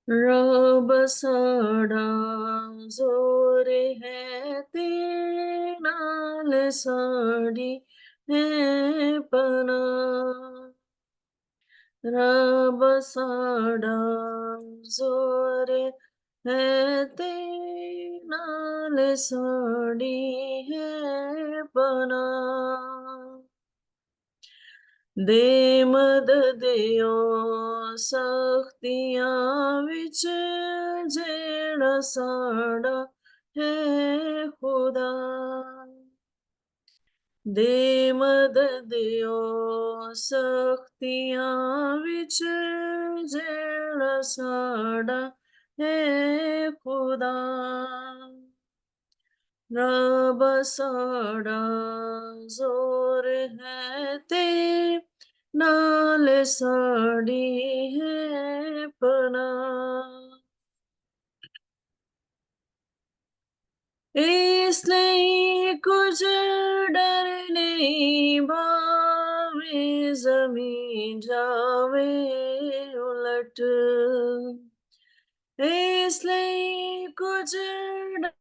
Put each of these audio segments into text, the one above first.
रब साड़ा जोर है ते नाल साड़ी है पना रब साड़ा जोर है ते नाल साड़ी है पना दे मददियो सख्तियां विच जेड़ा साड़ा है खुदा दे मददियो सख्तियां विच जेड़ा साड़ा है खुदा रब साड़ा जोर है ते नाल साड़ी है पना इसलिए कुछ डर नहीं भावे जमीन जावे उलट इसलिए कुछ डर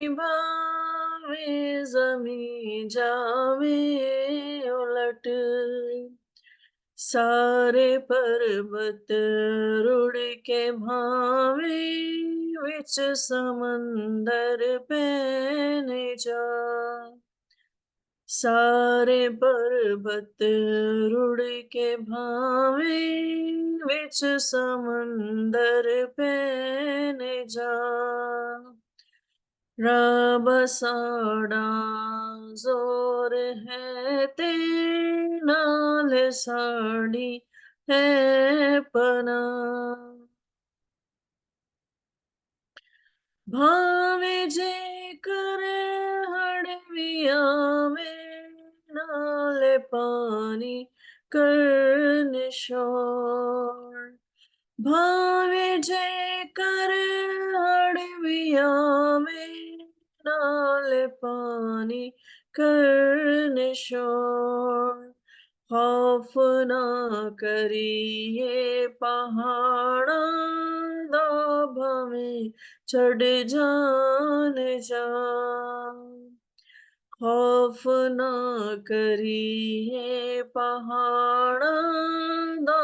नहीं भावे जमीन जावे उलट सारे पर्वत रुड़ के भावे विच समंदर पैने जा सारे पर्वत रुड़ के भावे विच समंदर पैने जा रब साड़ा जोर है ते नाल साड़ी है पना भावे जे करे हड़विया में नाल पानी कर निशोर भावे जे कर हड़विया में नाल पानी कर निशोर खौफ ना करिए पहाड़ा दा भवें चढ़ जान जा खौफ ना करिए पहाड़ा दा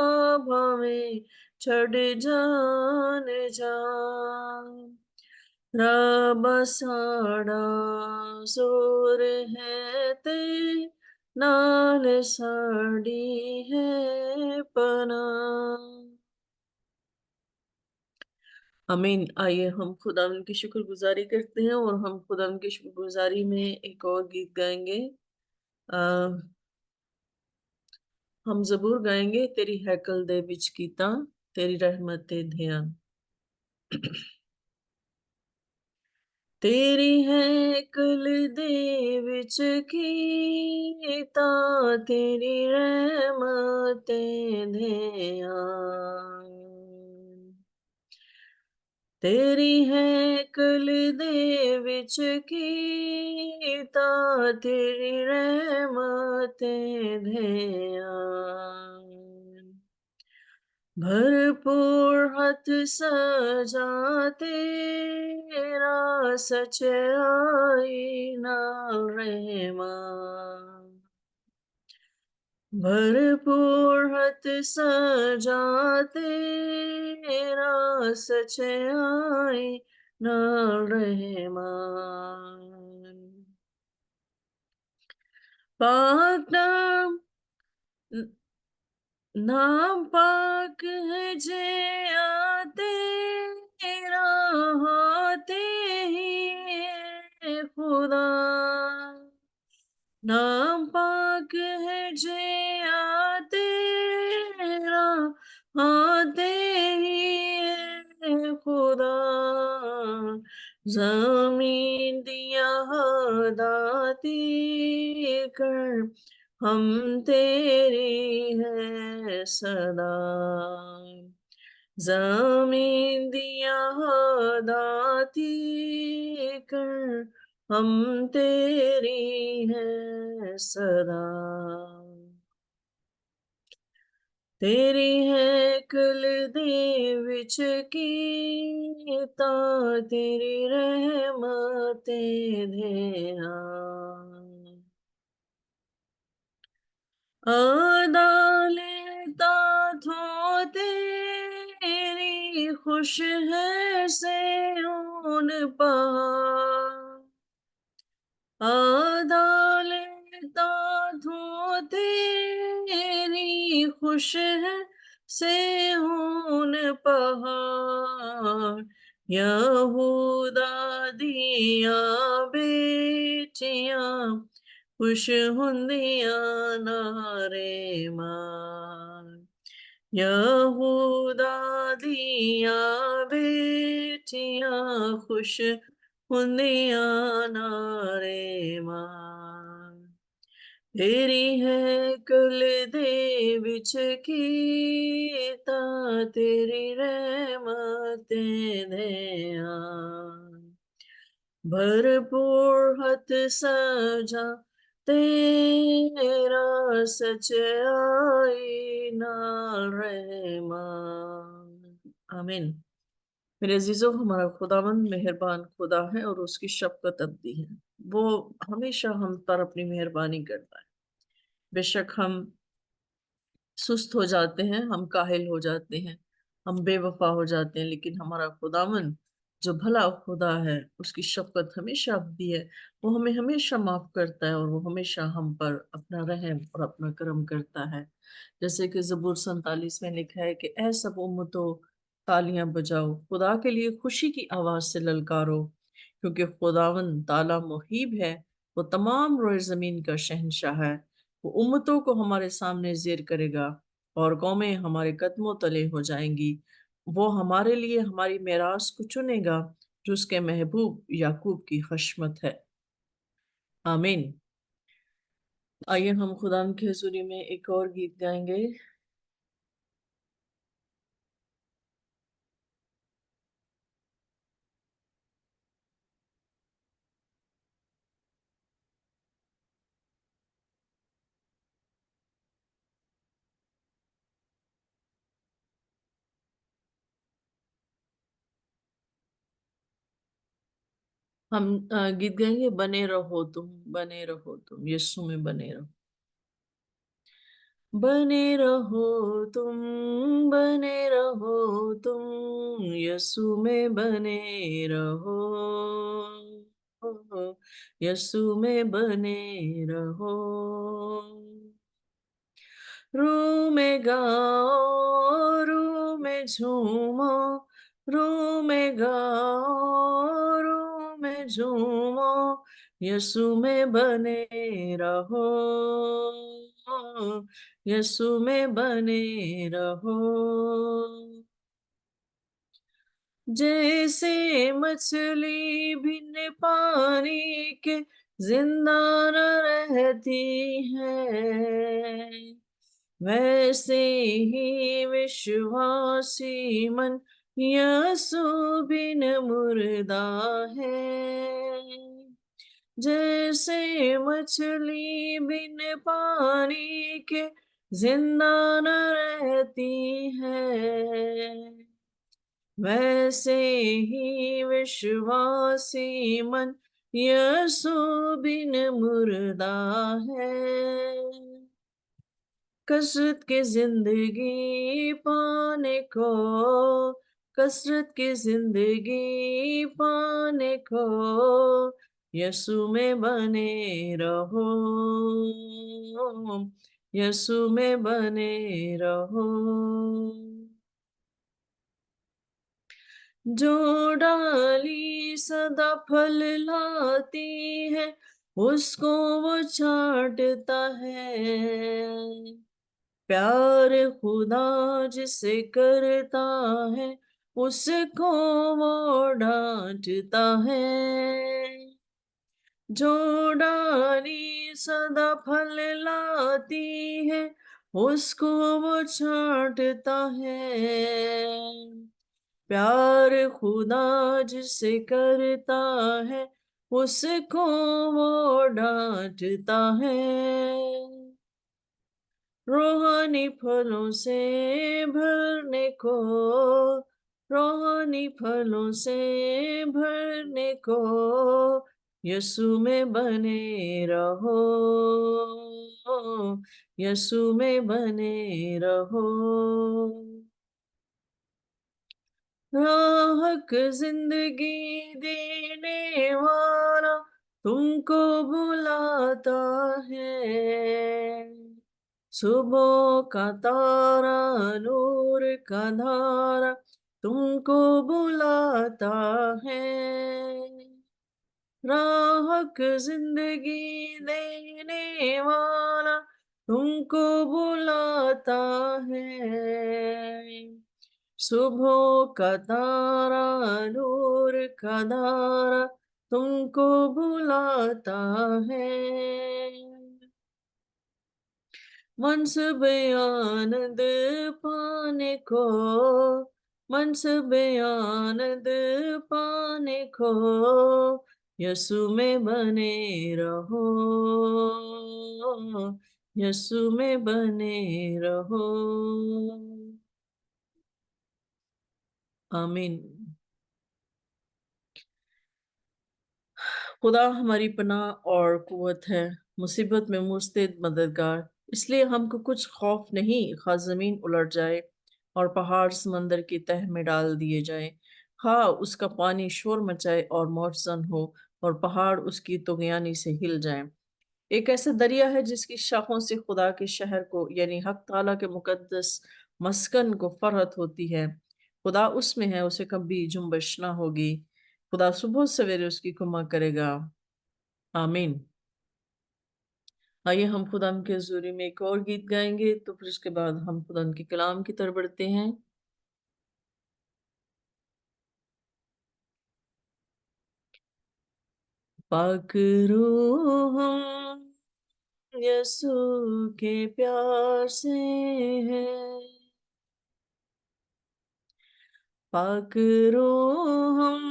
भवें चढ़ जान जा रब साड़ा जोर है ते नाल साड़ी है पना आमीन। आइए हम खुदा की शुक्रगुजारी करते हैं और हम खुदा की शुक्रगुजारी में एक और गीत गाएंगे। आ, हम जबूर गाएंगे तेरी हैकल दे विच कीता तेरी रहमत ते ध्यान तेरी हैकल दे विच कीता तेरी रहमत ते ध्यान तेरी हैकल दे विच कीता तेरी रहमत ते ध्यान भरपूर हथ सजा तेरा सच्चाई नाल रहमान भरपूर हथ सजा तेरा सच्चाई नाल रहमान पाक नाम नाम पाक है जे आते तेरा हाथे ही है खुदा नाम पाक है जे आते तेरा हाथे ही है खुदा जमीन दिया दाती कर हम तेरी है सदा जमीन दिया दाती कर हम तेरी है सदा तेरी है कुल दी विच कीता, तेरी रहमतें ध्यान। अदालता थो तेरी खुश है से उन पहा, अदालता थो तेरी खुश है से उन पहाड़, यहूदा दिया बेटियां खुश ਹੁੰਦੀਆਂ ਨਾਰੇ ਮਾਰ, ਯਹੂਦਾ ਦੀਆਂ ਬੇਟੀਆਂ ਖੁਸ਼ ਹੁੰਦੀਆਂ ਨਾਰੇ ਮਾਰ। ਤੇਰੀ ਹੈ ਕੁਲ ਦੇ ਵਿੱਚ ਕੀਤਾ, ਤੇਰੀ ਰਹਿਮਤੇ ध्यान। भरपूर हत सजा तेरा, सच्चाई नाल रहमान। आमीन। मेरे अजीजों, हमारा खुदावंद मेहरबान खुदा है और उसकी शफकत अबदी है। वो हमेशा हम पर अपनी मेहरबानी करता है। बेशक हम सुस्त हो जाते हैं, हम काहिल हो जाते हैं, हम बेवफा हो जाते हैं, लेकिन हमारा खुदावन जो भला खुदा है, उसकी शफकत हमेशा अबदी है। वो हमें हमेशा माफ करता है और वो हमेशा हम पर अपना रहम और अपना करम करता है। जैसे कि ज़बूर 47 में लिखा है कि ऐ सब उम्मतों, तालियां बजाओ, खुदा के लिए खुशी की आवाज से ललकारो, क्योंकि खुदावन ताला मुहीब है, वो तमाम रोए जमीन का शहंशाह है। वो उम्मतों को हमारे सामने ज़ेर करेगा और कौमें हमारे कदमों तले हो जाएंगी। वो हमारे लिए हमारी मेरास को चुनेगा, जो उसके महबूब याकूब की खशमत है। आमीन। आइए हम खुदा की हजूरी में एक और गीत गाएंगे। हम गीत गाएंगे, बने रहो तुम, बने रहो तुम, यीशु में बने रहो। बने रहो तुम, बने रहो तुम, यीशु में बने रहो, यीशु में बने रहो। रू में गाओ, रू में झूमो, रू में गाओ, रू में झूमो, यीशु में बने रहो, यीशु में बने रहो। जैसे मछली बिन पानी के जिंदा न रहती है, वैसे ही विश्वासी मन यीशु बिन मुर्दा है। जैसे मछली बिन पानी के जिंदा न रहती है, वैसे ही विश्वासी मन यीशु बिन मुर्दा है। कसरत की जिंदगी पाने को, कसरत की जिंदगी पाने को, यीशु में बने रहो, यीशु में बने रहो। जो डाली सदा फल लाती है, उसको वो छांटता है। प्यार खुदा जिसे करता है, उसको वो डांटता है। जो डाली सदा फल लाती है, उसको वो छांटता है। प्यार खुदा जिसे करता है, उसको वो डांटता है। रूहानी फलों से भरने को, रूहानी फलों से भरने को, यीशु में बने रहो, यीशु में बने रहो। राहक जिंदगी देने वाला तुमको बुलाता है। सुबह का तारा, नूर का धारा तुमको बुलाता है। राहक जिंदगी देने वाला तुमको बुलाता है। सुबह का तारा, नूर का धारा तुमको बुलाता है। मनसब आनंद पाने को, मनसब आनंद पाने को, यीशु में बने रहो, यीशु में बने रहो। आमीन। खुदा हमारी पनाह और कुव्वत है, मुसीबत में मुस्तैद मददगार। इसलिए हमको कुछ खौफ नहीं, खा ज़मीन उलट जाए और पहाड़ समंदर की तह में डाल दिए जाए, खा उसका पानी शोर मचाए और मौजज़न हो और पहाड़ उसकी तुगयानी से हिल जाए। एक ऐसा दरिया है जिसकी शाखों से खुदा के शहर को यानी हक ताला के मुकद्दस मस्कन को फरहत होती है। खुदा उसमें है, उसे कभी जुम्बश ना होगी। खुदा सुबह सवेरे उसकी कुमा करेगा। आमीन। आइए हम खुदा के हजूरी में एक और गीत गाएंगे, तो फिर उसके बाद हम खुदा के कलाम की तरफ बढ़ते हैं। पाक रूह हम यसू के प्यार से है, पाक रूह हम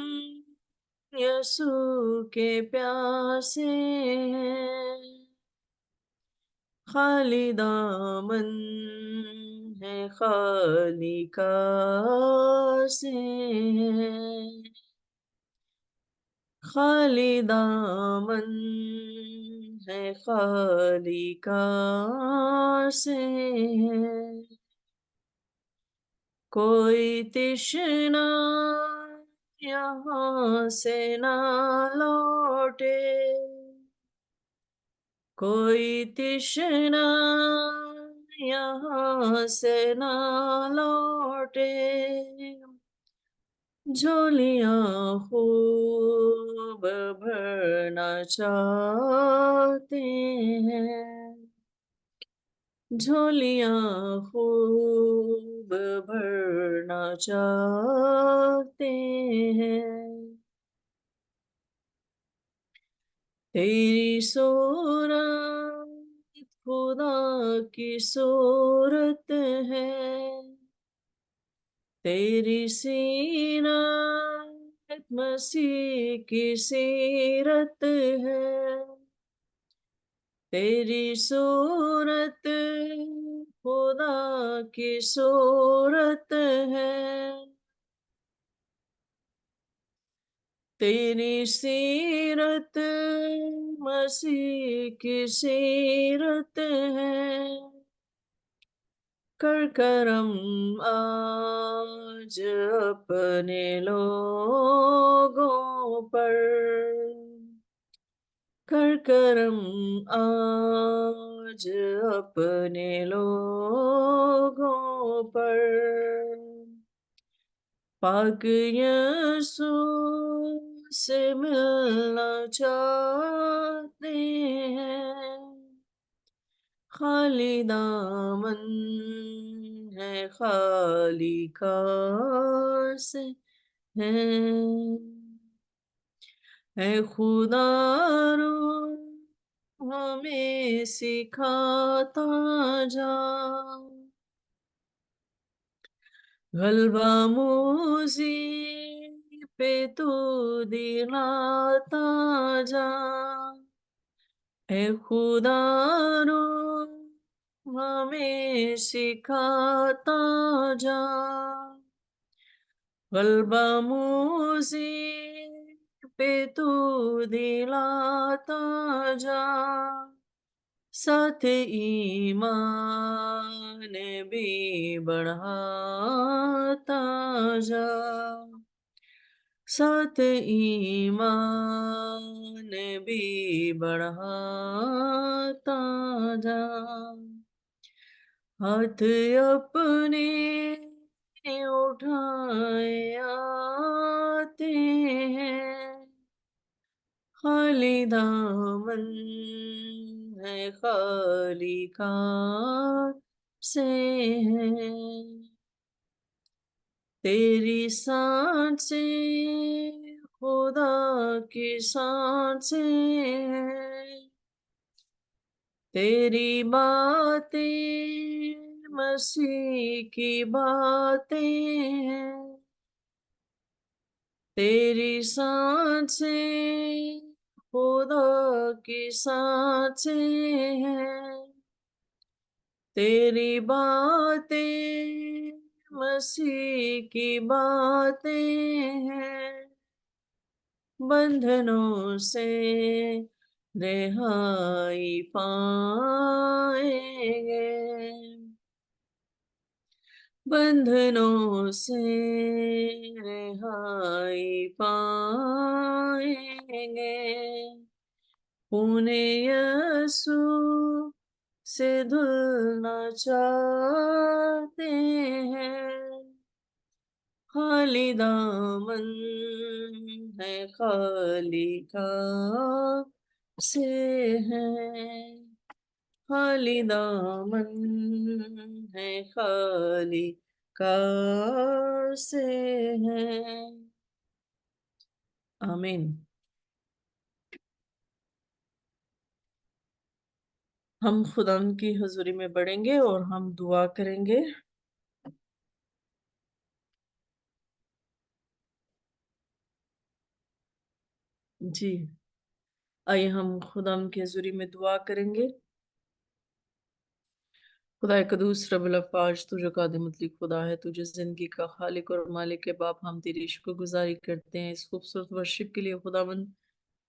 यसू के प्यार से है। खाली दामन है, खाली का से है, खाली दामन है, खाली का से है। कोई तिश्ना यहाँ से ना लौटे, कोई तिश्ना यहाँ से ना लौटे, झोलियाँ खूब भरना चाहते हैं, झोलियाँ खूब भरना चाहते हैं। तेरी सूरत खुदा की सूरत है, तेरी सीरत मसीह की सीरत है, तेरी सूरत खुदा की सूरत है, तेरी सीरत मसीह की सीरत है। कर करम आज अपने लोगों पर, कर करम आज अपने लोगों पर। पाक यीशु से मिलना चाहते हैं, खाली दामन है, खाली खास है। ऐ खुदा रो हमें सिखाता जा, गलबा मूजी पे तू दिलाता जा। ऐ खुदा रो हमें सिखाता जा, कल्बा पे तू दिलाता जा, साथ ईमान भी बढ़ाता जा, साथ ईमान भी बढ़ाता जा। हाथ अपने उठाए आते हैं, खाली दामन है खाली से है, तेरी सांसें खुदा की सांसें हैं, तेरी बातें मसीह की बातें हैं, तेरी सांसें खुदा की सांसें हैं, तेरी बातें मसीह की बातें हैं, बंधनों से रिहाई पाएंगे, बंधनों से रिहाई पाएंगे, पुण्य यीशु से धुलना चाहते हैं, खाली दामन है खाली से है, खाली दामन है खाली से है। आमीन। हम खुदा की हजूरी में बढ़ेंगे और हम दुआ करेंगे। जी, आइए हम खुदा की हजूरी में दुआ करेंगे। खुदा कदूस रब्बुल अफ़ाज, तू जो कादिर मुतलक खुदा है, तू जो ज़िंदगी का खालिक और मालिक के बाप, हम तेरी शुक्रगुज़ारी करते हैं इस खूबसूरत वर्शिप के लिए खुदावंद।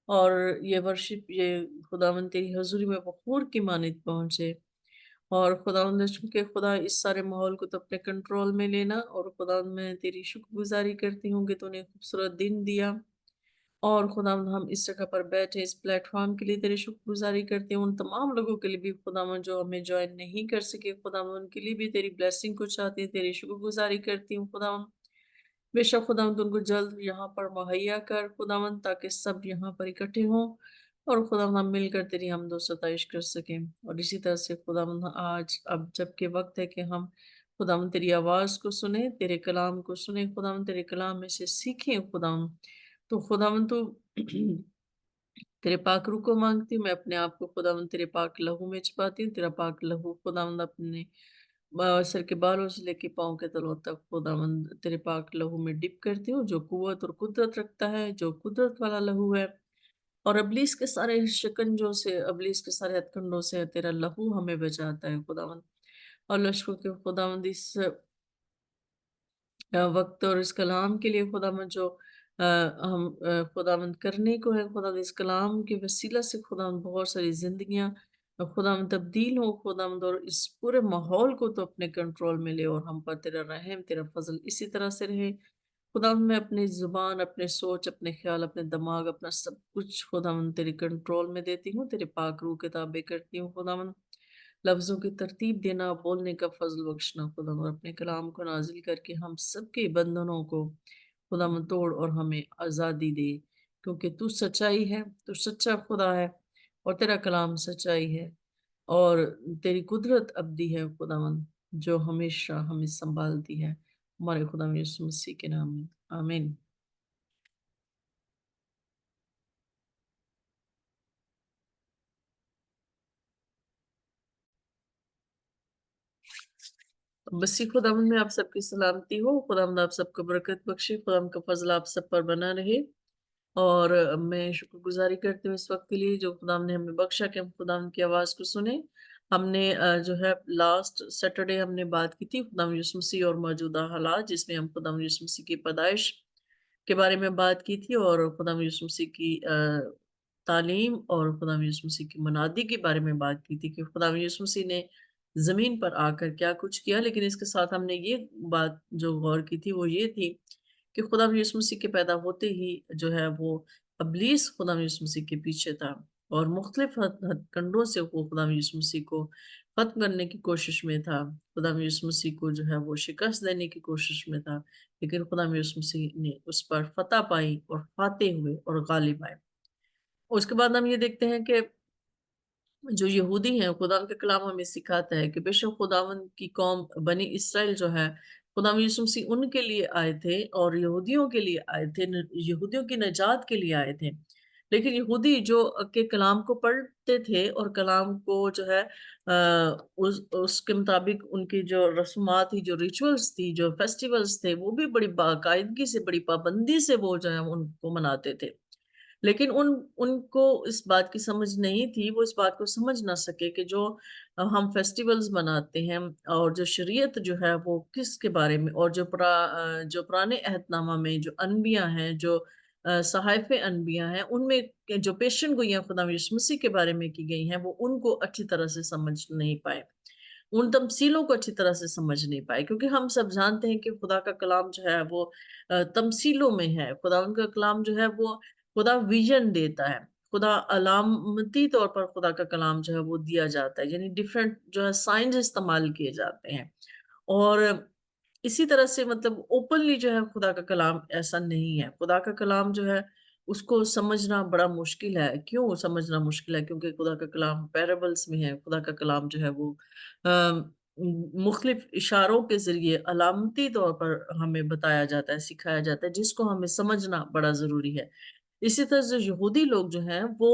और ये वर्शिप ये खुदावंद तेरी हज़ूरी में बखूर की मानित पहुँचे। और खुदावंद चूँकि खुदा इस सारे माहौल को तो अपने कंट्रोल में लेना, और खुदावंद मैं तेरी शुक्रगुज़ारी करती हूँ कि तूने खूबसूरत दिन दिया। और खुदावंद हम इस जगह पर बैठे इस प्लेटफॉर्म के लिए तेरी शुक्रगुज़ारी करती हूँ। उन तमाम लोगों के लिए भी खुदावंद जो हमें जॉइन नहीं कर सके, खुदावंद उनके लिए भी तेरी ब्लेसिंग को चाहती हूँ, तेरी शुक्रगुज़ारी करती हूँ खुदावंद। बेशक खुदावंद उनको जल्द यहाँ पर मुहैया कर खुदावंद, ताकि सब यहाँ पर इकट्ठे हों और खुदावंद हम मिलकर तेरी हमदो सताइश कर सकें। और इसी तरह से खुदावंद आज अब जबकि वक्त है कि हम खुदावंद तेरी आवाज़ को सुने, तेरे कलाम को सुने, खुदावंद तेरे कलाम में से सीखें खुदावंद। तो खुदावंद तू तेरे पाक रूह को मांगती हूँ, मैं अपने आप को खुदावंद तेरे पाक लहू में छिपाती हूँ। तेरा पाक लहू खुदावंद अपने सर के बालों से लेके पाँव के तलों तक खुदावंद तेरे पाक लहू में डिप करती हूँ, जो कुव्वत और कुदरत रखता है, जो कुदरत वाला लहू है। और इब्लीस के सारे शिकंजों से, इब्लीस के सारे हथकंडों से तेरा लहू हमें बचाता है खुदावंद। और लश्कों के खुदावंद इस वक्त और इस कलाम के लिए खुदावंद जो हम खुदावंद करने को है, खुदावंद इस कलाम के वसीला से खुदावंद बहुत सारी जिंदगियां खुदावंद तब्दील हो खुदावंद, और इस पूरे माहौल को तो अपने कंट्रोल में ले, और हम पर तेरा रहम तेरा फजल इसी तरह से रहे खुदावंद। मैं अपनी जुबान, अपने सोच, अपने ख्याल, अपने दिमाग, अपना सब कुछ खुदावंद तेरे कंट्रोल में देती हूँ, तेरे पाक रूह के ताबे करती हूँ खुदावंद। लफ्ज़ों की तरतीब देना, बोलने का फ़ज़ल बख्शना खुदावंद, और अपने कलाम को नाज़िल करके हम सबके बंधनों को खुदावंद तोड़ और हमें आज़ादी दे, क्योंकि तू सच्चाई है, तू सच्चा खुदा है और तेरा कलाम सच्चाई है, और तेरी कुदरत अब्दी है खुदावंद, जो हमेशा हमें सँभालती है। हमारे खुदा यीशु मसीह के नाम में, आमीन। मसीह खुदावंद में आप सबकी सलामती हो, खुदावंद आप सबको बरकत बख्शे, खुदावंद का फ़ज़ल आप सब पर बना रहे। और मैं शुक्रगुज़ारी करती हूँ इस वक़्त के लिए जो खुदावंद ने हमें बख्शा कि हम खुदावंद की आवाज़ को सुने। ہم نے جو ہے لاسٹ سیٹرڈے ہم نے بات کی تھی خدا یسوع مسیح اور موجودہ حالات، جس میں ہم خدا یسوع مسیح کی پیدائش کے بارے میں بات کی تھی اور خدا یسوع مسیح کی تعلیم اور خدا یسوع مسیح کی منادی کے بارے میں بات کی تھی کہ خدا یسوع مسیح نے زمین پر آ کر کیا کچھ کیا، لیکن اس کے ساتھ ہم نے یہ بات جو غور کی تھی وہ یہ تھی کہ خدا یسوع مسیح کے پیدا ہوتے ہی جو ہے وہ ابلیس خدا یسوع مسیح کے پیچھے تھا اور مختلف ہتھ کنڈوں سے وہ خدا یسوع مسیح کو ختم کرنے کی کوشش میں تھا، خدا یسوع مسیح کو جو ہے وہ شکست دینے کی کوشش میں تھا، لیکن خدا یسوع مسیح نے اس پر فتح پائی اور فاتح ہوئے اور غالب آئے۔ اس کے بعد ہم یہ دیکھتے ہیں کہ جو یہودی ہیں خدا کا کلام ہمیں سکھاتا ہے کہ بے شک خداوند کی قوم بنی اسرائیل جو ہے خدا یسوع مسیح ان کے لیے آئے تھے اور یہودیوں کے لیے آئے تھے، یہودیوں کی نجات کے لیے آئے تھے، لیکن یہودی جو کہ کلام کو پڑھتے تھے اور کلام کو جو ہے اس کے مطابق ان کی جو رسومات تھی، جو ریچولز تھی، جو فیسٹیولز تھے، وہ بھی بڑی باقاعدگی سے بڑی پابندی سے وہ جو ہے ان کو مناتے تھے، لیکن ان کو اس بات کی سمجھ نہیں تھی، وہ اس بات کو سمجھ نہ سکے کہ جو ہم فیسٹیولز مناتے ہیں اور جو شریعت جو ہے وہ کس کے بارے میں، اور جو پرانے عہد نامہ میں جو انبیاء ہیں، جو صحائف انبیاء ہیں، ان میں جو پیشن گوئیاں خدا یسوع مسیح کے بارے میں کی گئی ہیں وہ ان کو اچھی طرح سے سمجھ نہیں پائے، ان تمثیلوں کو اچھی طرح سے سمجھ نہیں پائے، کیونکہ ہم سب جانتے ہیں کہ خدا کا کلام جو ہے وہ تمثیلوں میں ہے، خدا ان کا کلام جو ہے وہ خدا ویژن دیتا ہے، خدا علامتی طور پر خدا کا کلام جو ہے وہ دیا جاتا ہے، یعنی ڈیفرنٹ جو ہے سائنز استعمال کیے جاتے ہیں، اور اسی طرح سے مطلب اوپنلی جو ہے خدا کا کلام ایسا نہیں ہے، خدا کا کلام جو ہے اس کو سمجھنا بڑا مشکل ہے، کیوں سمجھنا مشکل ہے؟ کیونکہ خدا کا کلام پیرابلز میں ہے، خدا کا کلام جو ہے وہ مختلف اشاروں کے ذریعے علامتی طور پر ہمیں بتایا جاتا ہے، سکھایا جاتا ہے، جس کو ہمیں سمجھنا بڑا ضروری ہے۔ اسی طرح سے یہودی لوگ جو ہیں وہ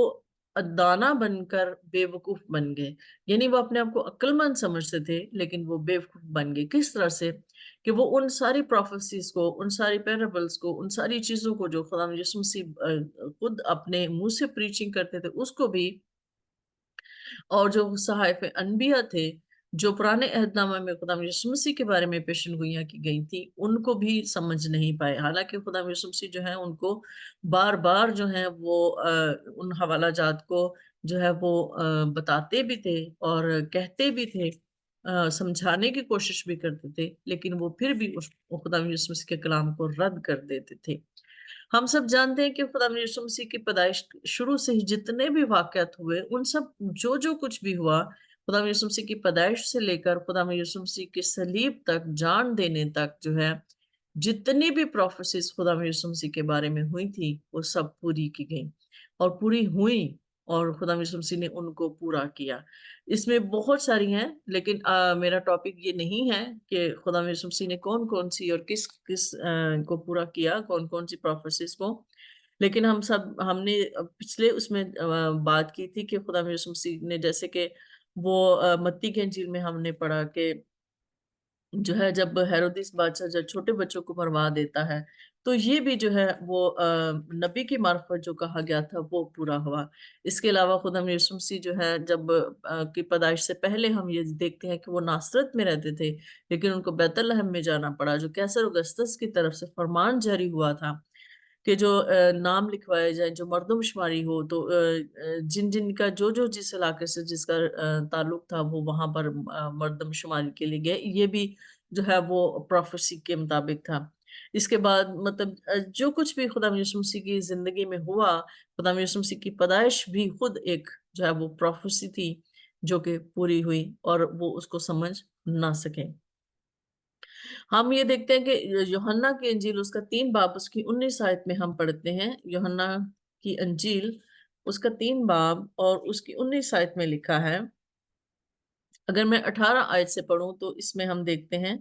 دانا بن کر بے وقوف بن گئے، یعنی وہ اپنے آپ کو عقل مند سمجھتے تھے لیکن وہ بے وقوف بن گئے۔ کس طرح سے؟ کہ وہ ان ساری پروفیسیز کو، ان ساری پیرابلز کو، ان ساری چیزوں کو جو خدا یسوع مسیح خود اپنے منہ سے پریچنگ کرتے تھے اس کو بھی، اور جو صحائف انبیاء تھے جو پرانے عہد نامہ میں خدا یسوع مسیح کے بارے میں پیشن گوئیاں کی گئی تھی ان کو بھی سمجھ نہیں پائے، حالانکہ خدا یسوع مسیح جو ہے ان کو بار بار جو ہے وہ ان حوالہ جات کو جو ہے وہ بتاتے بھی تھے اور کہتے بھی تھے، سمجھانے کی کوشش بھی کرتے تھے، لیکن وہ پھر بھی خدا یسوع مسیح کے کلام کو رد کر دیتے تھے۔ ہم سب جانتے ہیں کہ خدا یسوع مسیح کی پیدائش شروع سے ہی جتنے بھی واقعات ہوئے ان سب جو کچھ بھی ہوا، خدا یسوع مسیح کی پیدائش سے لے کر خدا یسوع مسیح کی صلیب تک، جان دینے تک جو ہے جتنی بھی پروفیسیز خدا یسوع مسیح کے بارے میں ہوئی تھی وہ سب پوری کی گئیں اور پوری ہوئی، اور خدا یسوع مسیح نے ان کو پورا کیا۔ اس میں بہت ساری ہیں، لیکن میرا ٹاپک یہ نہیں ہے کہ خدا یسوع مسیح نے کون کون سی اور کس کس کو پورا کیا، کون کون سی پروفیسیز کو، لیکن ہم نے پچھلے اس میں بات کی تھی کہ خدا یسوع مسیح نے جیسے کہ وہ متی کے انجیل میں ہم نے پڑھا کہ جو ہے جب ہیرودیس بادشاہ جب چھوٹے بچوں کو مروا دیتا ہے تو یہ بھی جو ہے وہ نبی کی معرفت جو کہا گیا تھا وہ پورا ہوا۔ اس کے علاوہ خدا یسوع مسیح جو ہے جب کی پیدائش سے پہلے ہم یہ دیکھتے ہیں کہ وہ ناصرت میں رہتے تھے، لیکن ان کو بیت لحم میں جانا پڑا، جو کیسر اگسطس کی طرف سے فرمان جاری ہوا تھا کہ جو نام لکھوائے جائیں، جو مردم شماری ہو، تو جن جن کا جو جس علاقے سے جس کا تعلق تھا وہ وہاں پر مردم شماری کے لیے گئے، یہ بھی جو ہے وہ پروفیسی کے مطابق تھا۔ اس کے بعد مطلب جو کچھ بھی خدا یسوع مسیح کی زندگی میں ہوا، خدا یسوع مسیح کی پیدائش بھی خود ایک جو ہے وہ پروفیسی تھی جو کہ پوری ہوئی اور وہ اس کو سمجھ نہ سکے۔ ہم یہ دیکھتے ہیں کہ یوحنا کی انجیل اس کا 3 باب اس کی 19 آیت میں ہم پڑھتے ہیں، یوحنا کی انجیل اس کا 3 باب اور اس کی 19 آیت میں لکھا ہے، اگر میں 18 آیت سے پڑھوں تو اس میں ہم دیکھتے ہیں،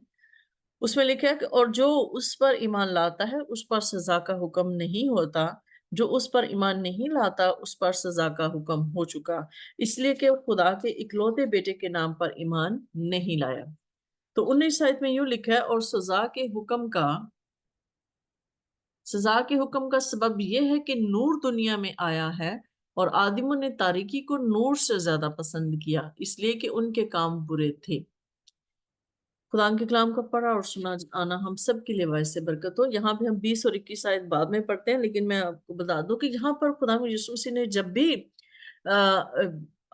اس میں لکھا ہے کہ اور جو اس پر ایمان لاتا ہے اس پر سزا کا حکم نہیں ہوتا، جو اس پر ایمان نہیں لاتا اس پر سزا کا حکم ہو چکا، اس لیے کہ خدا کے اکلوتے بیٹے کے نام پر ایمان نہیں لایا۔ تو 19 آیت میں یوں لکھا ہے، اور سزا کے حکم کا سبب یہ ہے کہ نور دنیا میں آیا ہے اور आदमों ने तारीकी को नूर से ज्यादा पसंद किया इसलिए कि उनके काम बुरे थे। खुदा के कलाम का पढ़ा और सुना आना हम सब के लिए बायस बरकत हो। यहाँ पे हम 20 और 21 आयत बाद में पढ़ते हैं, लेकिन मैं आपको बता दूं कि यहाँ पर खुदा यीशु मसीह ने जब भी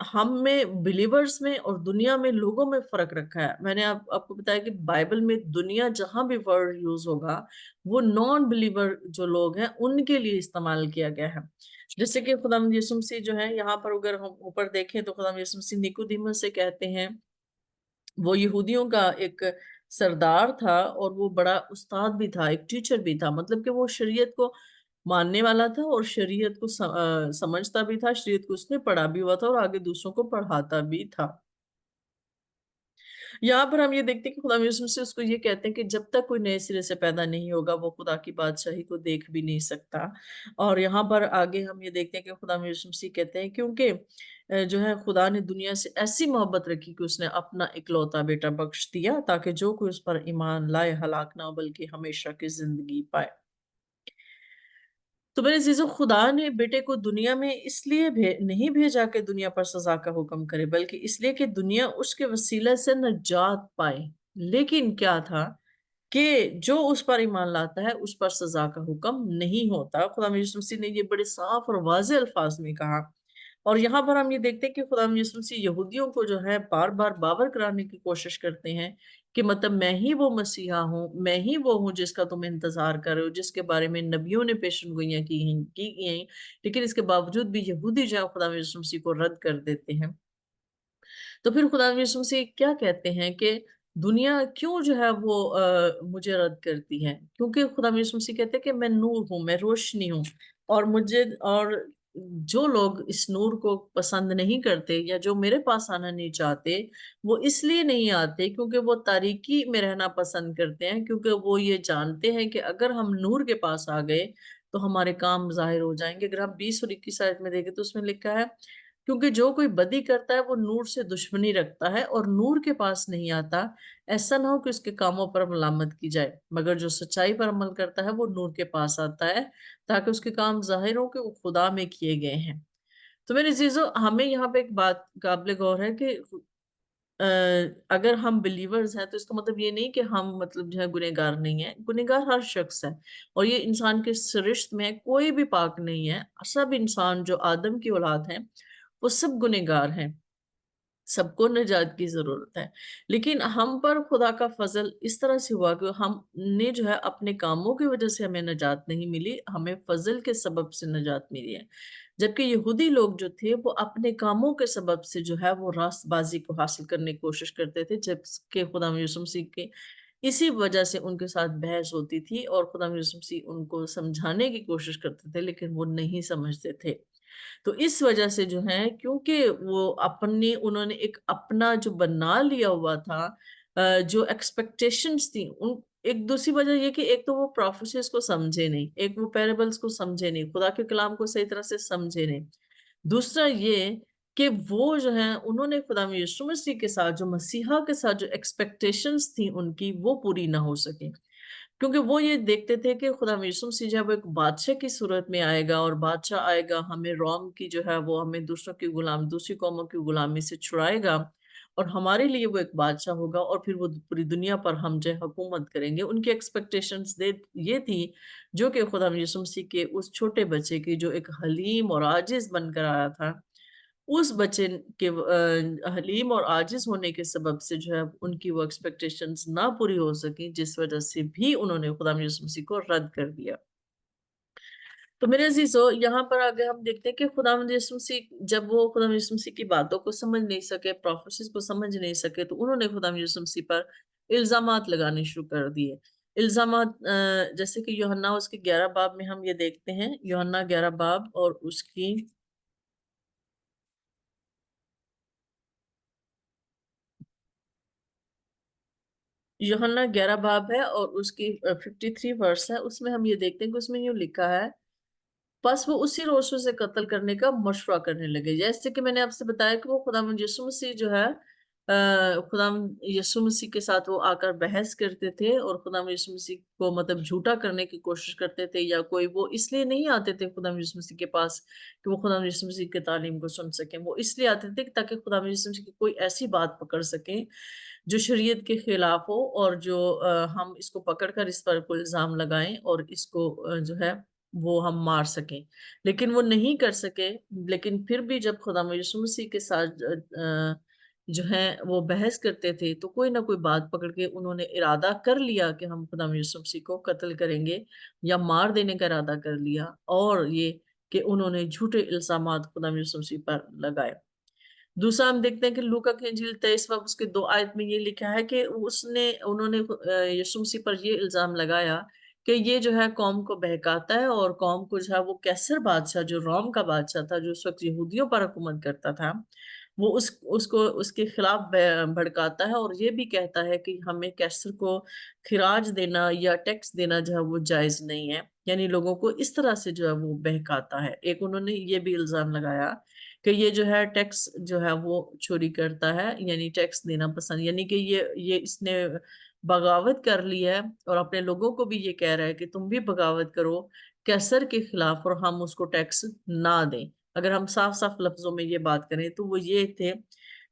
हम में बिलीवर्स में और दुनिया में लोगों में फर्क रखा है। मैंने आपको बताया कि बाइबल में दुनिया जहां भी वर्ड यूज होगा वो नॉन बिलीवर जो लोग हैं उनके लिए इस्तेमाल किया गया है। जैसे कि खुदा यीशु मसीह जो है यहाँ पर अगर हम ऊपर देखें तो खुदा यीशु मसीह निकोदेमुस से कहते हैं, वो यहूदियों का एक सरदार था और वो बड़ा उस्ताद भी था, एक टीचर भी था, मतलब कि वो शरीयत को मानने वाला था और शरीयत को समझता भी था, शरीयत को उसने पढ़ा भी हुआ था और आगे दूसरों को पढ़ाता भी था। यहाँ पर हम ये देखते हैं कि खुदा यीशु मसीह उसको ये कहते हैं कि जब तक कोई नए सिरे से पैदा नहीं होगा वो खुदा की बादशाही को देख भी नहीं सकता। और यहाँ पर आगे हम ये देखते हैं कि खुदा यीशु मसीह कहते हैं क्योंकि जो है खुदा ने दुनिया से ऐसी मोहब्बत रखी कि उसने अपना इकलौता बेटा बख्श दिया ताकि जो कोई उस पर ईमान लाए हलाक ना हो बल्कि हमेशा की जिंदगी पाए। तो मेरे अजीजों, खुदा ने बेटे को दुनिया में इसलिए नहीं भेजा कि दुनिया पर सजा का हुक्म करे, बल्कि इसलिए कि दुनिया उसके वसीले से नजात पाए। लेकिन क्या था कि जो उस पर ईमान लाता है उस पर सजा का हुक्म नहीं होता। खुदा यीशु मसीह ने ये बड़े साफ और वाज़ेह अल्फाज में कहा। और यहाँ पर हम ये देखते हैं कि खुदा यीशु मसीह यहूदियों को जो है बार बार बावर कराने की कोशिश करते हैं कि मतलब मैं ही वो मसीहा हूँ, मैं ही वो हूँ जिसका तुम इंतजार कर रहे हो, जिसके बारे में नबियों ने पेशनगोइयां की हैं। लेकिन इसके बावजूद भी यहूदी जो है खुदा यीशु मसीह को रद्द कर देते हैं। तो फिर खुदा यीशु मसीह क्या कहते हैं कि दुनिया क्यों जो है वो मुझे रद्द करती है, क्योंकि खुदा यीशु मसीह कहते हैं कि मैं नूर हूँ, मैं रोशनी हूँ। और जो लोग इस नूर को पसंद नहीं करते या जो मेरे पास आना नहीं चाहते वो इसलिए नहीं आते क्योंकि वो तारीकी में रहना पसंद करते हैं, क्योंकि वो ये जानते हैं कि अगर हम नूर के पास आ गए तो हमारे काम जाहिर हो जाएंगे। अगर हम 20 और 21 आयत में देखें तो उसमें लिखा है, क्योंकि जो कोई बदी करता है वो नूर से दुश्मनी रखता है और नूर के पास नहीं आता, ऐसा ना हो कि उसके कामों पर मलामत की जाए, मगर जो सच्चाई पर अमल करता है वो नूर के पास आता है ताकि उसके काम जाहिर हो कि वो खुदा में किए गए हैं। तो मेरे अजीजों, हमें यहाँ पे एक बात काबिल गौर है कि अगर हम बिलीवर्स हैं तो इसका मतलब ये नहीं कि हम मतलब जो है गुनहगार नहीं है। गुनहगार हर शख्स है और ये इंसान के सरिश्त में कोई भी पाक नहीं है। सब इंसान जो आदम की औलाद हैं वो सब गुनहगार हैं, सबको निजात की जरूरत है। लेकिन हम पर खुदा का फजल इस तरह से हुआ कि हमने जो है अपने कामों की वजह से हमें निजात नहीं मिली, हमें फजल के सबब से निजात मिली है। जबकि यहूदी लोग जो थे वो अपने कामों के सबब से जो है वो रास्तबाजी को हासिल करने की कोशिश करते थे, जबकि खुदा यीशु मसीह के इसी वजह से उनके साथ बहस होती थी और खुदा यीशु मसीह उनको समझाने की कोशिश करते थे लेकिन वो नहीं समझते थे। तो इस वजह से जो है, क्योंकि वो अपने उन्होंने एक अपना जो बना लिया हुआ था, जो एक्सपेक्टेशंस थी उन, एक दूसरी वजह ये कि एक तो वो प्रोफेसीज को समझे नहीं, एक वो पैराबल्स को समझे नहीं, खुदा के कलाम को सही तरह से समझे नहीं। दूसरा ये कि वो जो है उन्होंने खुदा यीशु मसीह के साथ, जो मसीहा के साथ जो एक्सपेक्टेशंस थी उनकी वो पूरी ना हो सके, क्योंकि वो ये देखते थे कि खुदा यीशु मसीह जब एक बादशाह की सूरत में आएगा और बादशाह आएगा हमें रोम की जो है वो हमें दूसरों की गुलाम दूसरी कौमों की गुलामी से छुड़ाएगा और हमारे लिए वो एक बादशाह होगा और फिर वो पूरी दुनिया पर हम जो है हुकूमत करेंगे। उनकी एक्सपेक्टेशंस दे ये थी जो कि खुदा यीशु मसीह के उस छोटे बच्चे की जो एक हलीम और आजिज बनकर आया था, उस बच्चे के हलीम और आजिज होने के सबब से जो है उनकी वो एक्सपेक्टेशंस ना पूरी हो सकी, जिस वजह से भी उन्होंने खुदा यीशु मसीह को रद्द कर दिया। तो मेरे अजीजों, यहाँ पर आगे हम देखते हैं कि खुदा यीशु मसीह जब वो खुदा यीशु मसीह की बातों को समझ नहीं सके, प्रोफेसीज को समझ नहीं सके, तो उन्होंने खुदा यीशु मसीह पर इल्जामात लगाने शुरू कर दिए। इल्जामात जैसे कि यूहन्ना उसके 11 बाब में हम ये देखते हैं, यूहन्ना 11 बाब और उसकी यूहन्ना 11 बाब है और उसकी 53 वर्स है। उसमें हम ये देखते हैं कि उसमें यूं लिखा है, बस वो उसी रोज से कत्ल करने का मशवरा करने लगे। जैसे कि मैंने आपसे बताया कि वो खुदा यीशु मसीह जो है खुदा यीशु मसीह के साथ वो आकर बहस करते थे और खुदा यीशु मसीह को मतलब झूठा करने की कोशिश करते थे, या कोई वो इसलिए नहीं आते थे खुदा यीशु मसीह के पास कि वो खुदा यीशु मसीह की तालीम को सुन सकें। वो इसलिए आते थे ताकि खुदा यीशु मसीह की कोई ऐसी बात पकड़ सकें जो शरीयत के खिलाफ हो, और जो हम इसको पकड़कर इस पर कोई इल्जाम लगाएं और इसको जो है वो हम मार सकें, लेकिन वो नहीं कर सके। लेकिन फिर भी जब खुदा यीशु मसीह के साथ जो है वो बहस करते थे, तो कोई ना कोई बात पकड़ के उन्होंने इरादा कर लिया कि हम खुदा यीशु मसीह को कत्ल करेंगे या मार देने का इरादा कर लिया, और ये कि उन्होंने झूठे इल्जामात खुदा यीशु मसीह पर लगाए। दूसरा हम देखते हैं कि लूका की इंजील 23 बाब उसके 2 आयत में ये लिखा है कि उन्होंने यीशु मसीह पर ये इल्जाम लगाया कि ये जो है कौम को बहकाता है, और कौम को जो है वो कैसर बादशाह, जो रोम का बादशाह था, जो उस वक्त यहूदियों पर हुकूमत करता था, वो उसको उसके खिलाफ भड़काता है, और ये भी कहता है कि हमें कैसर को खिराज देना या टैक्स देना जो है वो जायज नहीं है। यानी लोगों को इस तरह से जो है वो बहकाता है। एक उन्होंने ये भी इल्जाम लगाया कि ये जो है टैक्स जो है वो चोरी करता है, यानी टैक्स देना पसंद, यानी कि ये इसने बगावत कर ली है, और अपने लोगों को भी ये कह रहा है कि तुम भी बगावत करो कैसर के खिलाफ और हम उसको टैक्स ना दें। अगर हम साफ साफ लफ्जों में ये बात करें तो वो ये थे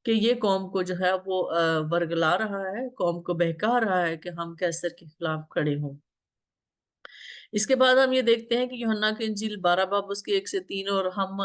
कि ये कौम को जो है वो वर्गला रहा है, कौम को बहका रहा है कि हम कैसर के खिलाफ खड़े हों। इसके बाद हम ये देखते हैं कि यूहन्ना की इंजील 12 बाब उसके 1 से 3, और हम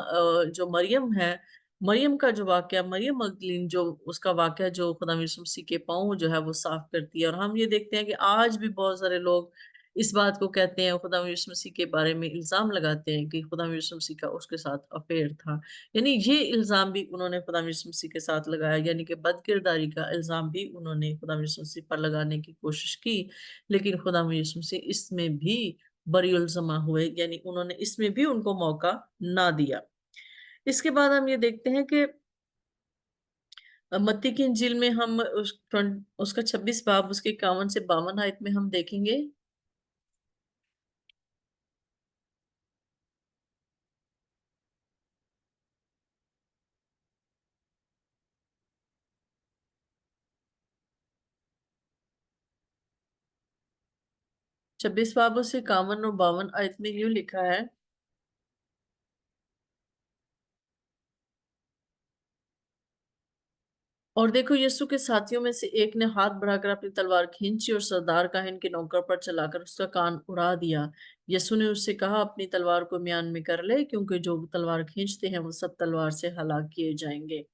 जो मरियम है, मरियम का जो वाक्य, मरियम मगदलीन जो उसका वाक्य जो खुदा यीशु मसीह के पाँव जो है वो साफ करती है। और हम ये देखते हैं कि आज भी बहुत सारे लोग इस बात को कहते हैं, खुदा यीशु मसीह के बारे में इल्जाम लगाते हैं कि खुदा यीशु मसीह का उसके साथ अफेयर था। यानी ये इल्जाम भी उन्होंने खुदा यीशु मसीह के साथ लगाया, यानी कि बदकिरदारी का इल्जाम भी उन्होंने खुदा यीशु मसीह पर लगाने की कोशिश की। लेकिन खुदा यीशु मसीह इसमें भी बरीउल जमा हुए, यानी उन्होंने इसमें भी उनको मौका ना दिया। इसके बाद हम ये देखते हैं कि मत्ती की इंजील में हम उसका 26 बाब उसके 51 से 52 आयत में हम देखेंगे। छब्बीस बाब उसके 51 और 52 आयत में यूं लिखा है, और देखो यीशु के साथियों में से एक ने हाथ बढ़ाकर अपनी तलवार खींची और सरदार काहिन के नौकर पर चलाकर उसका कान उड़ा दिया। यीशु ने उससे कहा, अपनी तलवार को म्यान में कर ले, क्योंकि जो तलवार खींचते हैं वो सब तलवार से हलाक किए जाएंगे।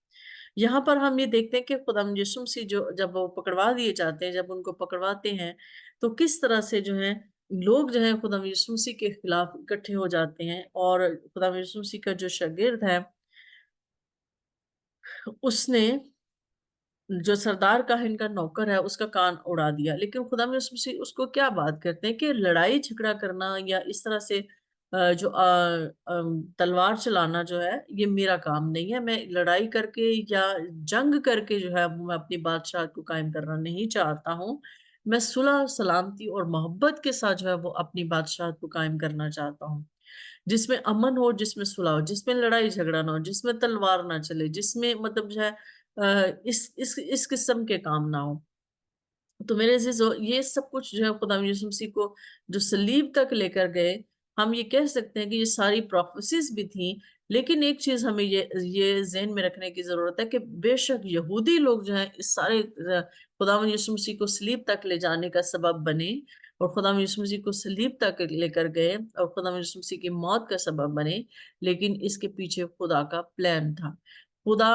यहाँ पर हम ये देखते हैं कि खुदा यीशु मसीह जो जब वो पकड़वा दिए जाते हैं, जब उनको पकड़वाते हैं, तो किस तरह से जो है लोग जो है खुदा यीशु मसीह के खिलाफ इकट्ठे हो जाते हैं, और खुदा यीशु मसीह का जो शागिर्द है उसने, जो सरदार काहिन का नौकर है, उसका कान उड़ा दिया। लेकिन खुदा में उसको क्या बात करते हैं कि लड़ाई झगड़ा करना या इस तरह से तलवार चलाना जो है ये मेरा काम नहीं है। मैं लड़ाई करके या जंग करके जो है मैं अपनी बादशाह को कायम करना नहीं चाहता हूँ। मैं सुलह सलामती और मोहब्बत के साथ जो है वो अपनी बादशाह को कायम करना चाहता हूँ, जिसमें अमन हो, जिसमें सुलह हो, जिसमें लड़ाई झगड़ा ना हो, जिसमें तलवार ना चले, जिसमें मतलब जो है इस किस्म के काम ना हो। तो मेरे अजीजों, ये सब कुछ जो है खुदा यीशु मसीह को जो सलीब तक लेकर गए, हम ये कह सकते हैं कि ये सारी प्रोफेसीज भी थी। लेकिन एक चीज हमें ये ज़हन में रखने की जरूरत है कि बेशक यहूदी लोग जो हैं इस सारे खुदा यीशु मसीह को सलीब तक ले जाने का सबब बने, और खुदा यीशु मसीह को सलीब तक लेकर गए और खुदा यीशु मसीह की मौत का सबब बने। लेकिन इसके पीछे खुदा का प्लान था, खुदा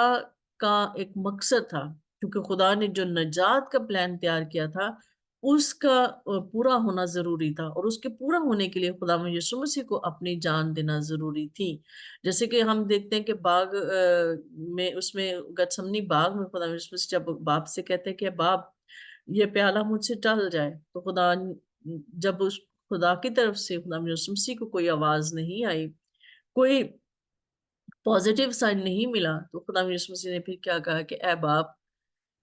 का एक मकसद था, क्योंकि खुदा ने जो नजात का प्लान तैयार किया था उसका पूरा होना जरूरी था, और उसके पूरा होने के लिए खुदा में यीशु मसीह को अपनी जान देना जरूरी थी। जैसे कि हम देखते हैं कि बाग में, उसमें गतसमनी बाग में खुदा यीशु मसीह जब बाप से कहते हैं कि बाप ये प्याला मुझसे टल जाए, तो खुदा, जब उस खुदा की तरफ से खुदा में यीशु मसीह को कोई आवाज नहीं आई, कोई पॉजिटिव साइन नहीं मिला, तो खुदा यीशु मसीह ने फिर क्या कहा कि ए बाप,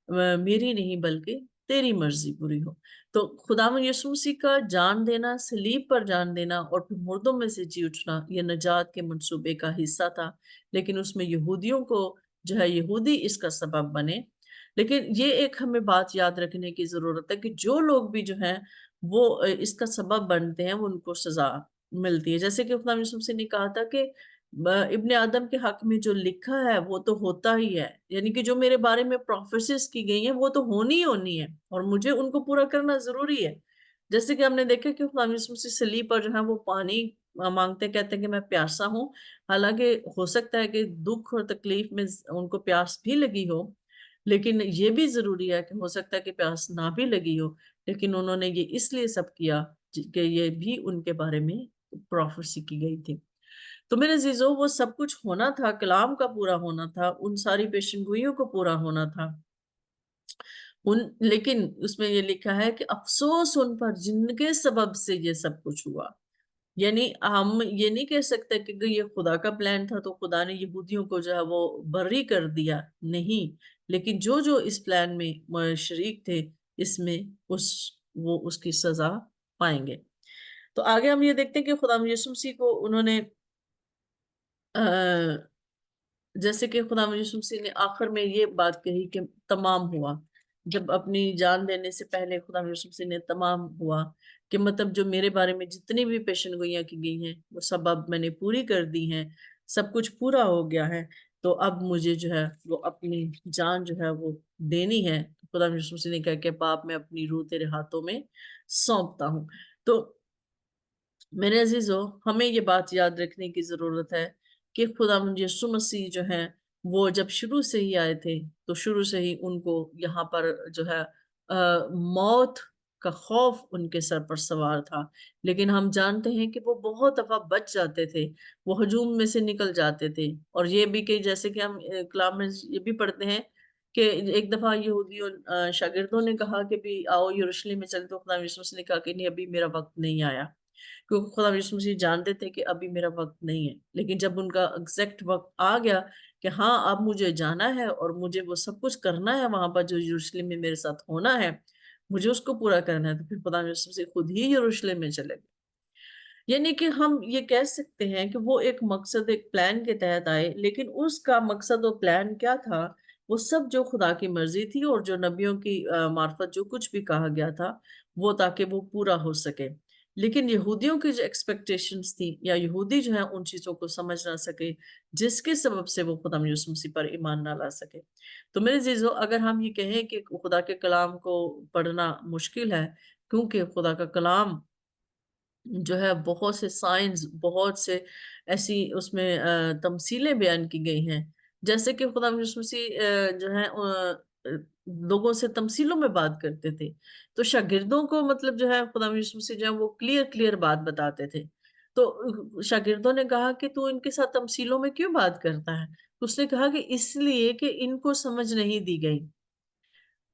मेरी नहीं बल्कि तेरी मर्जी पूरी हो। तो खुदावंद यीशु मसीह का जान देना, सलीब पर जान देना और फिर मुर्दों में से जी उठना, यह नजात के मंसूबे का हिस्सा था। लेकिन उसमें यहूदियों को जो है, यहूदी इसका सबब बने, لیکن یہ ایک ہمیں بات یاد رکھنے کی ضرورت ہے کہ جو لوگ بھی جو ہیں وہ اس کا سبب بنتے ہیں وہ ان کو سزا ملتی ہے. جیسے کہ خدا یسوع نے کہا تھا کہ ابن آدم کے حق میں جو لکھا ہے وہ تو ہوتا ہی ہے، یعنی کہ جو میرے بارے میں پروفیسز کی گئی ہیں وہ تو ہونی ہونی ہے اور مجھے ان کو پورا کرنا ضروری ہے. جیسے کہ ہم نے دیکھا کہ خدا یسوع صلیب پر جو ہے وہ پانی مانگتے، کہتے ہیں کہ میں پیاسا ہوں. حالانکہ ہو سکتا ہے کہ دکھ اور تکلیف میں ان کو پیاس بھی لگی ہو، لیکن یہ بھی ضروری ہے کہ ہو سکتا ہے کہ پیاس نہ بھی لگی ہو، لیکن انہوں نے یہ اس لیے سب کیا کہ یہ بھی ان کے بارے میں پروفیسی کی گئی تھی. تو میرے عزیزو، وہ سب کچھ ہونا تھا، کلام کا پورا ہونا تھا، ان ساری پیشنگوئیوں کو پورا ہونا تھا. لیکن اس میں یہ لکھا ہے کہ افسوس ان پر جن کے سبب سے یہ سب کچھ ہوا. یعنی ہم یہ نہیں کہہ سکتے کہ یہ خدا کا پلان تھا تو خدا نے یہودیوں کو جو ہے وہ بری کر دیا، نہیں. لیکن جو جو اس پلان میں شریک تھے اس میں وہ اس کی سزا پائیں گے. تو آگے ہم یہ دیکھتے ہیں کہ خدا یسوع مسیح کو انہوں نے جیسے کہ خدا یسوع مسیح نے آخر میں یہ بات کہی کہ تمام ہوا. جب اپنی جان دینے سے پہلے خدا یسوع مسیح نے تمام ہوا کہ مطلب جو میرے بارے میں جتنی بھی پیشن گوئیاں کی گئی ہیں وہ سب اب میں نے پوری کر دی ہیں، سب کچھ پورا ہو گیا ہے. تو اب مجھے جو ہے وہ اپنی جان جو ہے وہ دینی ہے. خدا یسوع مسیح نے کہا کہ باپ میں اپنی روح تیرے ہاتھوں میں سونپتا ہوں. تو میرے عزیزو، ہمیں یہ بات یاد رکھنے کی ضرورت ہے کہ خدا یسوع مسیح جو ہیں وہ جب شروع سے ہی آئے تھے تو شروع سے ہی ان کو یہاں پر جو ہے موت کا خوف ان کے سر پر سوار تھا. لیکن ہم جانتے ہیں کہ وہ بہت دفعہ بچ جاتے تھے، وہ ہجوم میں سے نکل جاتے تھے. اور یہ بھی کہ جیسے کہ ہم کلام میں یہ بھی پڑھتے ہیں کہ ایک دفعہ یہودیوں شاگردوں نے کہا کہ بھی آؤ یروشلم میں چلے، تو خدا یسوع مسیح نے کہا کہ نہیں، ابھی میرا وقت نہیں آیا. کیونکہ خدا یسوع مسیح جانتے تھے کہ ابھی میرا وقت نہیں ہے. لیکن جب ان کا ایگزیکٹ وقت آ گیا کہ ہاں اب مجھے جانا ہے اور مجھے وہ سب کچھ کرنا ہے وہاں پر جو یروشلم میں میرے ساتھ ہونا ہے، مجھے اس کو پورا کرنا ہے، تو پھر خدا یسوع مسیح خود ہی یروشلم میں چلے گئے. یعنی کہ ہم یہ کہہ سکتے ہیں کہ وہ ایک مقصد، ایک پلان کے تحت آئے، لیکن اس کا مقصد و پلان کیا تھا؟ وہ سب جو خدا کی مرضی تھی اور جو نبیوں کی معرفت جو کچھ بھی کہا گیا تھا وہ تاکہ وہ پورا ہو سکے. لیکن یہودیوں کی جو ایکسپیکٹیشنز تھی یا یہودی جو ہیں ان چیزوں کو سمجھ نہ سکے جس کے سبب سے وہ خدا یسوع مسیح پر ایمان نہ لا سکے. تو میرے عزیزو، اگر ہم یہ کہیں کہ خدا کے کلام کو پڑھنا مشکل ہے کیونکہ خدا کا کلام جو ہے بہت سے سائنس، بہت سے ایسی اس میں تمثیلیں بیان کی گئی ہیں، جیسے کہ خدا یسوع مسیح جو ہے لوگوں سے تمثیلوں میں بات کرتے تھے. تو شاگردوں کو مطلب جو ہے خدا یسوع مسیح جو ہے وہ کلیئر بات بتاتے تھے. تو شاگردوں نے کہا کہ تو ان کے ساتھ تمثیلوں میں کیوں بات کرتا ہے؟ تو اس نے کہا کہ اس لیے کہ ان کو سمجھ نہیں دی گئی،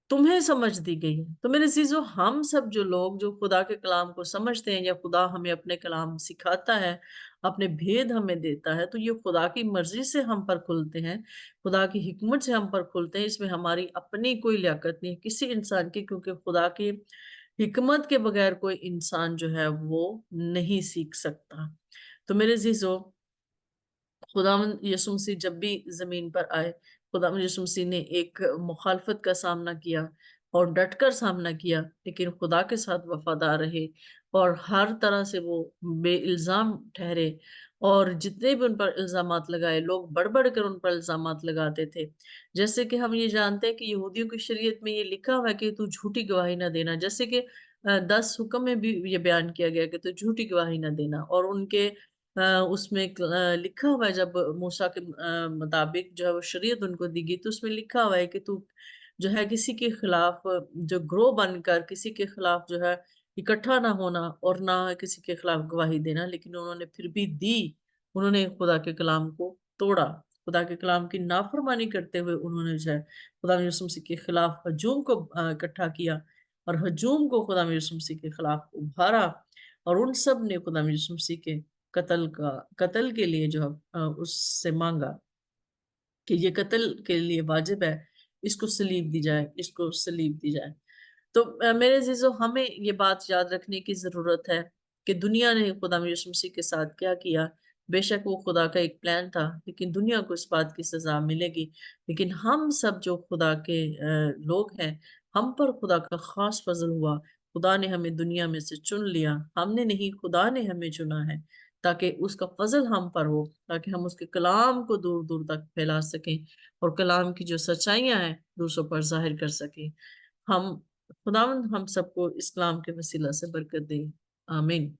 تمہیں سمجھ دی گئی ہے. تو میرے عزیزو، ہم سب جو لوگ جو خدا کے کلام کو سمجھتے ہیں یا خدا ہمیں اپنے کلام سکھاتا ہے، اپنے بھید ہمیں دیتا ہے، تو یہ خدا کی مرضی سے ہم پر کھلتے ہیں، خدا کی حکمت سے ہم پر کھلتے ہیں. اس میں ہماری اپنی کوئی لیاقت نہیں کسی انسان کی، کیونکہ خدا کی حکمت کے بغیر کوئی انسان جو ہے وہ نہیں سیکھ سکتا. تو میرے عزیزو، خداوند یسوع مسیح جب بھی زمین پر آئے، خداوند یسوع مسیح نے ایک مخالفت کا سامنا کیا اور ڈٹ کر سامنا کیا، لیکن خدا کے ساتھ وفادار رہے اور ہر طرح سے وہ بے الزام ٹھہرے. اور جتنے بھی ان پر الزامات لگائے، لوگ بڑھ بڑھ کر ان پر الزامات لگاتے تھے. جیسے کہ ہم یہ جانتے ہیں کہ یہودیوں کی شریعت میں یہ لکھا ہوا ہے کہ تو جھوٹی گواہی نہ دینا، جیسے کہ 10 حکم میں بھی یہ بیان کیا گیا کہ تو جھوٹی گواہی نہ دینا. اور ان کے اس میں لکھا ہوا ہے، جب موسیٰ کے مطابق جو ہے وہ شریعت ان کو دی گئی، تو اس میں لکھا ہوا ہے کہ تو جو ہے کسی کے خلاف جو گروہ بن کر کسی کے خلاف جو ہے اکٹھا نہ ہونا اور نہ کسی کے خلاف گواہی دینا. لیکن انہوں نے پھر بھی دی، انہوں نے خدا کے کلام کو توڑا، خدا کے کلام کی نافرمانی کرتے ہوئے انہوں نے جو ہے خدا یسوع مسیح کے خلاف ہجوم کو اکٹھا کیا اور ہجوم کو خدا یسوع مسیح کے خلاف ابھارا. اور ان سب نے خدا یسوع مسیح کے قتل کے لیے جو اس سے مانگا کہ یہ قتل کے لیے واجب ہے، اس کو صلیب دی جائے، اس کو صلیب دی جائے. تو میرے عزیزو، ہمیں یہ بات یاد رکھنے کی ضرورت ہے کہ دنیا نے خدا یسوع مسیح کے ساتھ کیا کیا، بے شک وہ خدا کا ایک پلان تھا، لیکن دنیا کو اس بات کی سزا ملے گی، لیکن ہم سب جو خدا کے لوگ ہیں، ہم پر خدا کا خاص فضل ہوا، خدا نے ہمیں دنیا میں سے چن لیا، ہم نے نہیں، خدا نے ہمیں چنا ہے، تاکہ اس کا فضل ہم پر ہو، تاکہ ہم اس کے کلام کو دور دور تک پھیلا سکیں اور کلام کی جو سچائیاں ہیں دوسروں پر ظاہر کر سکیں۔ ہم خداوند ہم سب کو اس کلام کے وسیلہ سے برکت دے، آمین۔